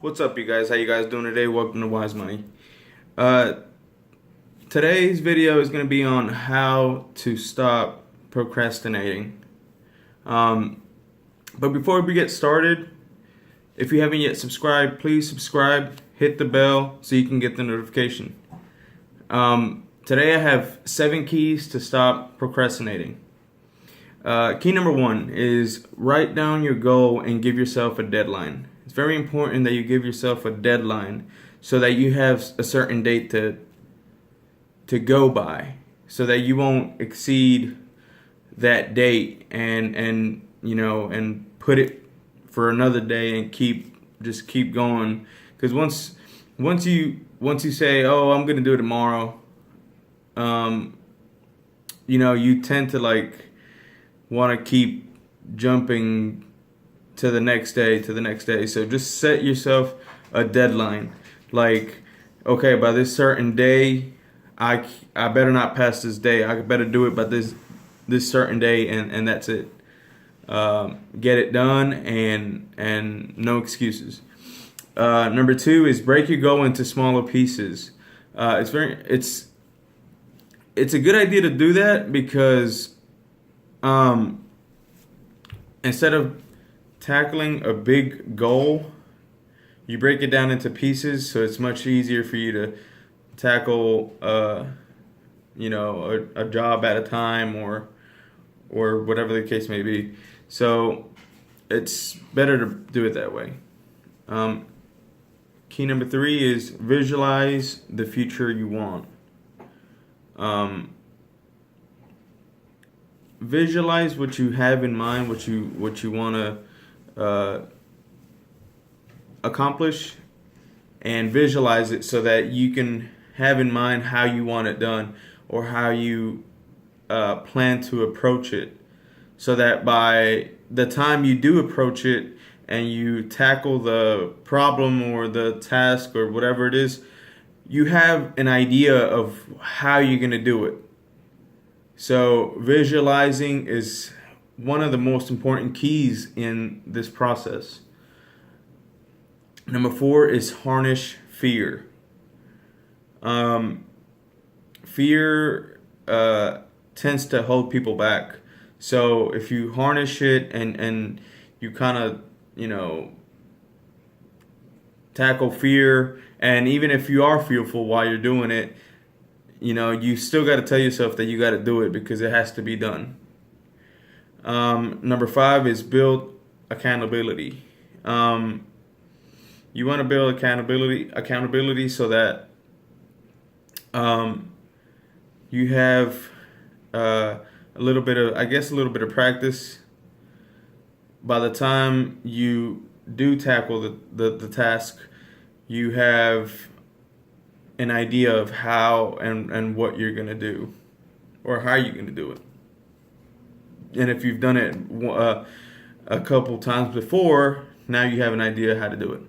What's up, you guys? How you guys doing today? Welcome to Wise Money. Uh, Today's video is going to be on how to stop procrastinating. But before we get started, if you haven't yet subscribed, please subscribe, hit the bell so you can get the notification. Today I have 7 keys to stop procrastinating. Key number 1 is write down your goal and give yourself a deadline. It's very important that you give yourself a deadline so that you have a certain date to go by, so that you won't exceed that date and put it for another day and keep going. Because once you say, oh, I'm gonna do it tomorrow, you tend to want to keep jumping to the next day. So just set yourself a deadline. Like, okay, by this certain day, I better not pass this day. I better do it by this certain day, and that's it. Get it done, and no excuses. Number 2 is break your goal into smaller pieces. It's a good idea to do that because instead of tackling a big goal, you break it down into pieces, so it's much easier for you to tackle a job at a time or whatever the case may be. So it's better to do it that way. Key number 3 is visualize the future you want. Visualize what you have in mind, what you want to accomplish, and visualize it so that you can have in mind how you want it done or how you plan to approach it, so that by the time you do approach it and you tackle the problem or the task or whatever it is, you have an idea of how you're going to do it. So visualizing is one of the most important keys in this process. Number 4 is harness fear. Fear tends to hold people back. So if you harness it and you kind of, tackle fear, and even if you are fearful while you're doing it, you still got to tell yourself that you got to do it because it has to be done. Number 5 is build accountability. You want to build accountability so that you have a little bit of practice. By the time you do tackle the task, you have an idea of how and what you're going to do, or how you're going to do it. And if you've done it a couple times before, now you have an idea how to do it.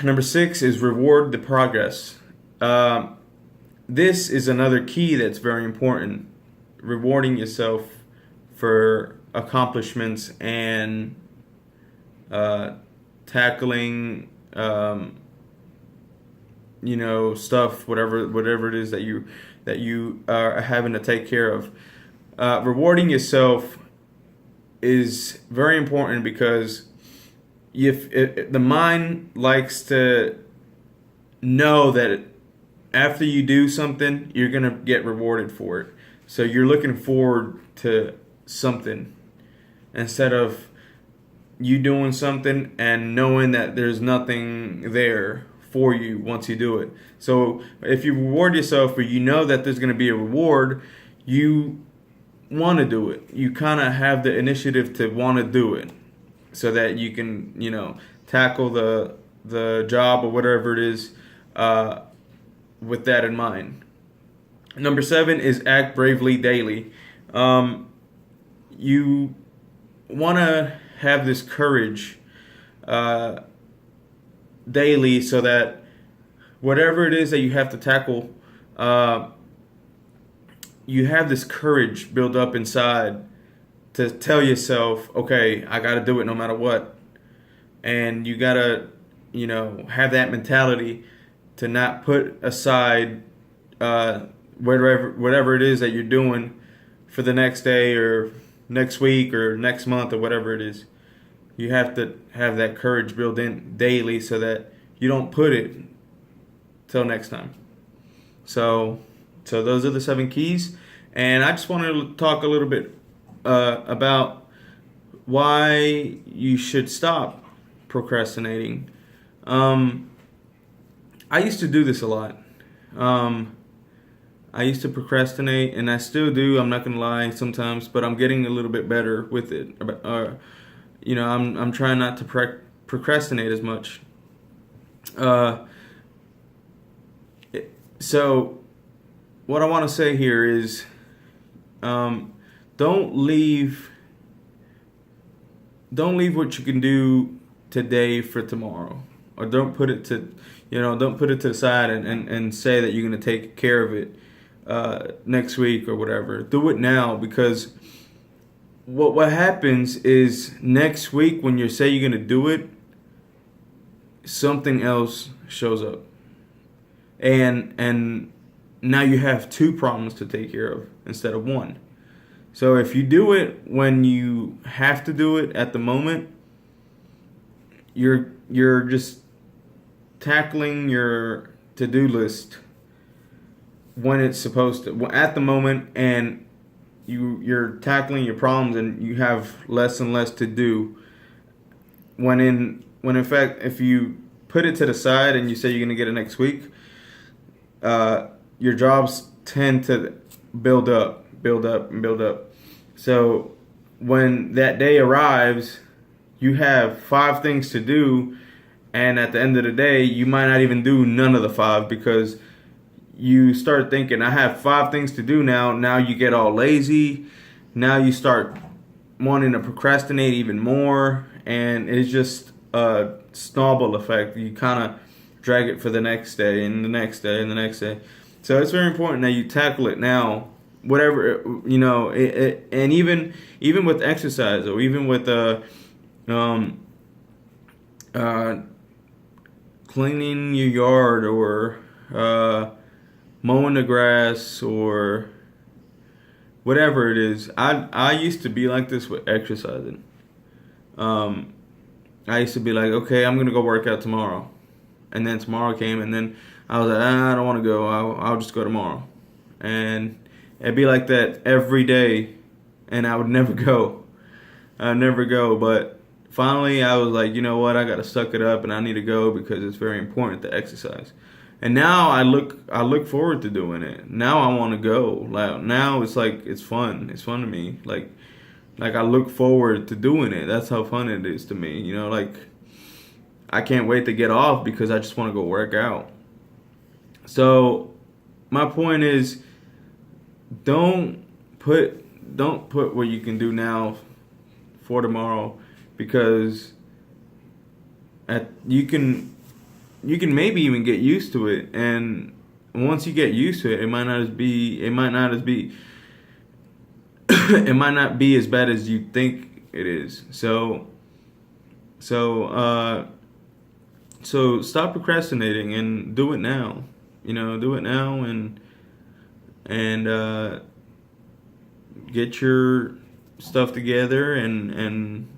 Number 6 is reward the progress. This is another key that's very important. Rewarding yourself for accomplishments and tackling stuff, whatever it is that you are having to take care of. Rewarding yourself is very important because if the mind likes to know that after you do something, you're gonna get rewarded for it. So you're looking forward to something instead of you doing something and knowing that there's nothing there for you once you do it. So if you reward yourself or you know that there's going to be a reward, you want to do it. You kind of have the initiative to want to do it so that you can, tackle the job or whatever it is with that in mind. Number 7 is act bravely daily. You want to have this courage daily so that whatever it is that you have to tackle, you have this courage built up inside to tell yourself, okay, I got to do it no matter what. and you gotta, have that mentality to not put aside whatever it is that you're doing for the next day or next week or next month or whatever it is. You have to have that courage built in daily so that you don't put it till next time. So those are the 7 keys, and I just wanted to talk a little bit about why you should stop procrastinating. I used to do this a lot. I used to procrastinate, and I still do. I'm not gonna lie sometimes, but I'm getting a little bit better with it. I'm trying not to procrastinate as much. So what I want to say here is, don't leave what you can do today for tomorrow, or don't put it to the side and say that you're going to take care of it next week or whatever. Do it now, because what happens is next week when you say you're going to do it, something else shows up, and now you have 2 problems to take care of instead of 1. So if you do it when you have to do it at the moment, you're just tackling your to-do list when it's supposed to at the moment, and you're tackling your problems, and you have less and less to do. When in fact, if you put it to the side and you say you're gonna get it next week, your jobs tend to build up. So when that day arrives, you have 5 things to do, and at the end of the day, you might not even do none of the 5, because you start thinking, I have 5 things to do now. Now you get all lazy. Now you start wanting to procrastinate even more, and it's just a snowball effect. You kind of drag it for the next day and the next day and the next day. So it's very important that you tackle it now. Whatever, and even with exercise, or even with cleaning your yard, or mowing the grass, or whatever it is. I used to be like this with exercising. I used to be like, okay, I'm gonna go work out tomorrow, and then tomorrow came, and then I was like, I don't want to go. I'll just go tomorrow, and it'd be like that every day, and I would never go. I'd never go, but finally I was like, you know what? I gotta suck it up, and I need to go, because it's very important to exercise. And now I look forward to doing it. Now I want to go. Like, now it's like it's fun. It's fun to me. Like I look forward to doing it. That's how fun it is to me. Like I can't wait to get off, because I just want to go work out. So my point is, don't put what you can do now for tomorrow, because you can maybe even get used to it, and once you get used to it, it might not be it might not be as bad as you think it is. So stop procrastinating and do it now. Do it now, and get your stuff together, and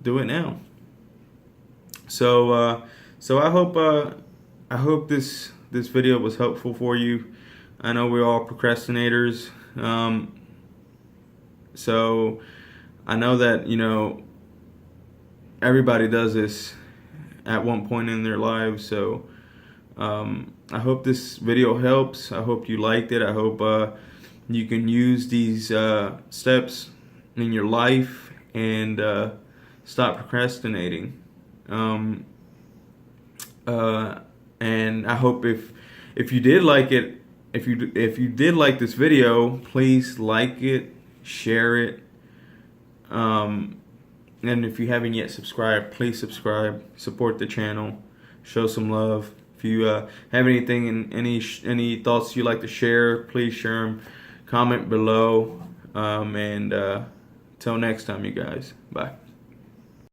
do it now. So I hope this video was helpful for you. I know we're all procrastinators. So I know that everybody does this at one point in their lives. So I hope this video helps. I hope you liked it. I hope you can use these steps in your life, and stop procrastinating. And I hope if you did like it, if you did like this video, please like it, share it. And if you haven't yet subscribed, please subscribe. Support the channel. Show some love. If you have anything and any thoughts you'd like to share, please share them. Comment below. Till next time, you guys. Bye.